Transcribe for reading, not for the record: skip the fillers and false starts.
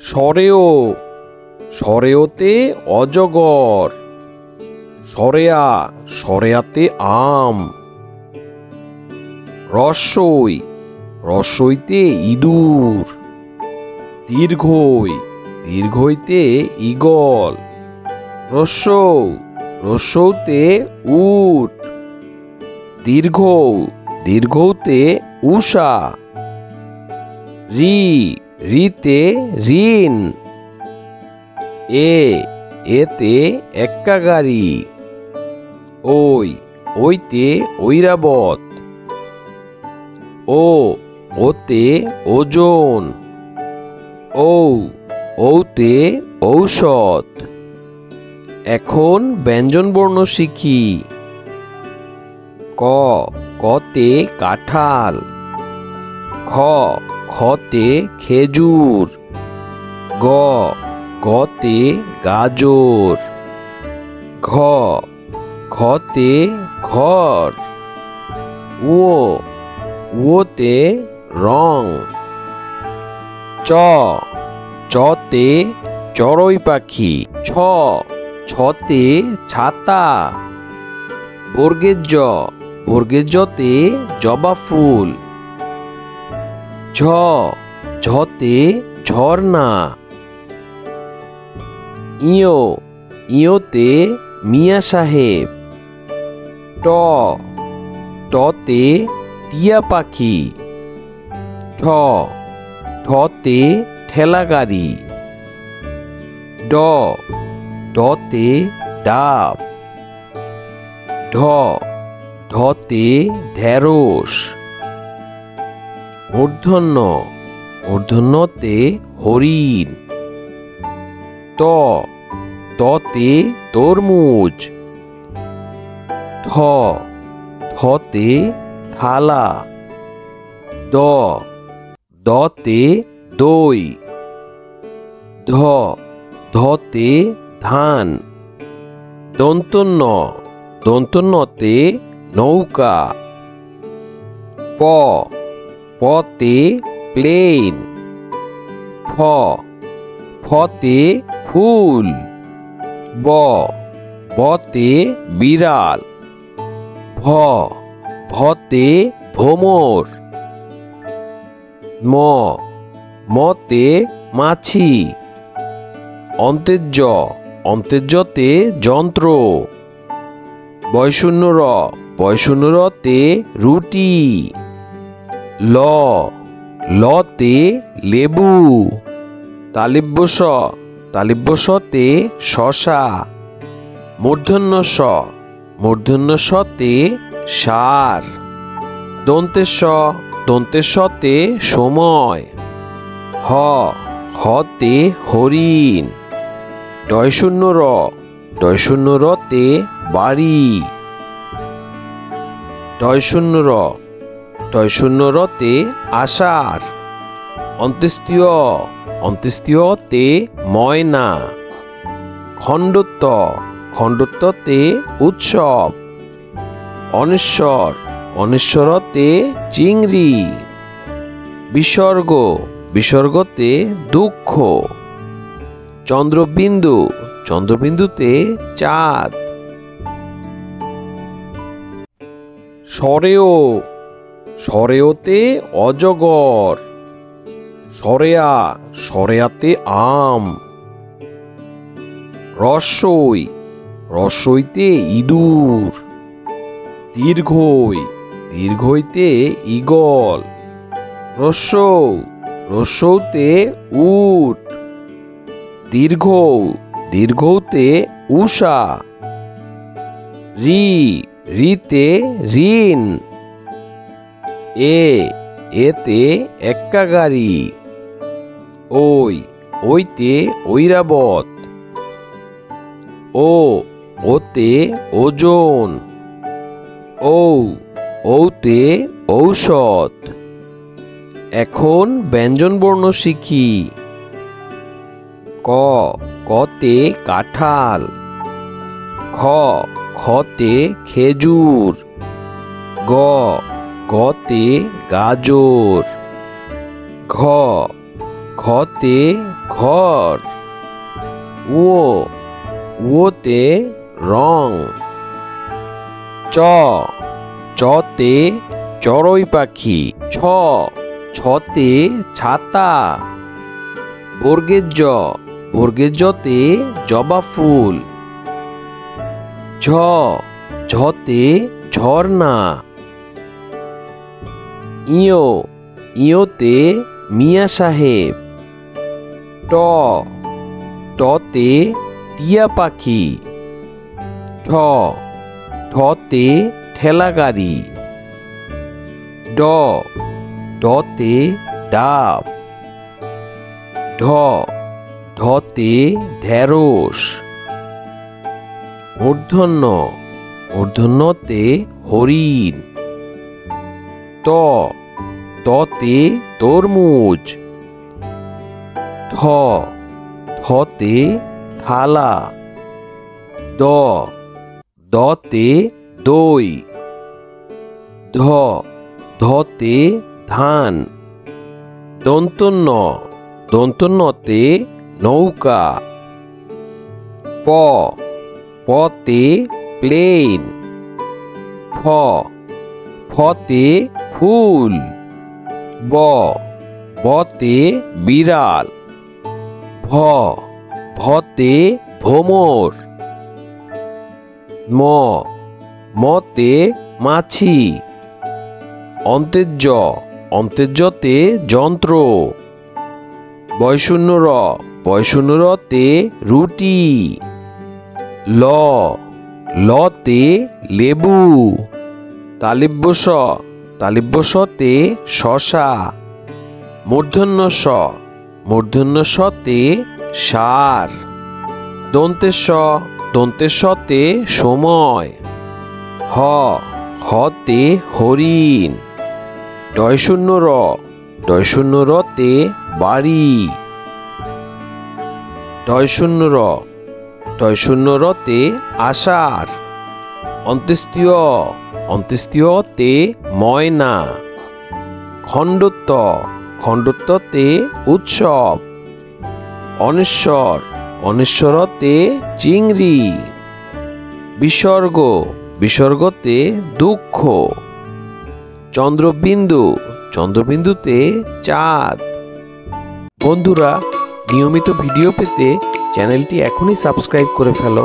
সরেও সরেওতে অজগর। সরেয়া সরেয়াতে আম। রস্বই রস্বইতে ইঁদুর। দীর্ঘই দীর্ঘইতে ঈগল। রস্যৌ রস্যৌতে উট। দীর্ঘ দীর্ঘৌতে উষা। রি রিতে ঋণ। এতে এক্কা গাড়ি। ওইতে ঐরাবত। ওতে ওজন। ঔতে ঔষধ। এখন ব্যঞ্জনবর্ণ শিখি। কতে কাঁঠাল। খতে খেজুর। গতে গাজর। ঘতে ঘর। ওতে রং। চতে চড়ুই পাখি। ছতে ছাতা। বর্গের জতে জবা ফুল। ঝতে ঝর্ণা। ইয়োতে মিয়া সাহেব। টতে টিয়া পাখি। ঠতে ঠেলা গাড়ি। ডতে ডাব। ঢতে ঢেঁড়স। মূর্ধন্যতে হরিণ। ততে তরমুজ। থতে থালা। দতে দই। ধতে ধান। দন্তন্যতে নৌকা। পতে প্লেন। ফতে ফুল। বতে বিড়াল। ভতে ভোমর। মতে মাছি। অন্তেজ্যতে যন্ত্র। বয়শূন্যরতে রুটি। লতে লেবু। তালিব্যশতে শশা। মূর্ধন্যশতে সার। দন্তেশ্বতে সময়। হতে হরিণ। ডয়শূন্যরতে বাড়ি। টয়শূন্যরতে আষাঢ়। অন্ত্যেষ্টিয়তে ময়না। খণ্ডত্বতে উৎসব। অনিশ্বরতে চিংড়ি। বিসর্গতে দুঃখ। চন্দ্রবিন্দুতে চাঁদ। সরেওতে অজগর। সরেয়াতে আম। রস্যইতে ইঁদুর। দীর্ঘইতে ঈগল। রস্যৌতে উট। দীর্ঘৌতে উষা। রিতে ঋণ। এতে এক্কা গাড়ি। ওইতে ঐরাবত। ওতে ওজন। ঔতে ঔষধ। এখন ব্যঞ্জনবর্ণ শিখি। কতে কাঁঠাল। খতে খেজুর। গতে গাজর। ঘতে ঘর, ওতে রং, চতে চড়ুই পাখি, ছতে ছাতা, বর্গের জতে জবা ফুল, ঝতে ঝর্ণা, ইয়োতে মিয়া সাহেব, টতে টিয়া পাখি, ঠতে ঠেলা গাড়ি, ডতে ডাব, ঢতে ঢেঁড়স, মূর্ধন্যতে হরিণ, ততে তরমুজ, থতে থালা, দতে দই, ধতে ধান, দন্তন্যতে নৌকা, পতে প্লেন, ফতে ফুল, বতে বিড়াল, ভতে ভোমর, মতে মাছি, অন্তেজ্যতে যন্ত্র, বয়শূন্যরতে রুটি, লতে লেবু, তালিব্যশতে শশা, মূর্ধন্যশতে সার, দন্তেশ্বতে সময়, হতে হরিণ, ডয়শূন্যরতে বাড়ি, টয়শূন্যরতে আষাঢ়, অন্ত্যেষ্টিয়তে ময়না, খণ্ডত্বতে উৎসব, অনিশ্বরতে চিংড়ি, বিসর্গতে দুঃখ, চন্দ্রবিন্দুতে চাঁদ। বন্ধুরা, নিয়মিত ভিডিও পেতে চ্যানেলটি এখনই সাবস্ক্রাইব করে ফেলো।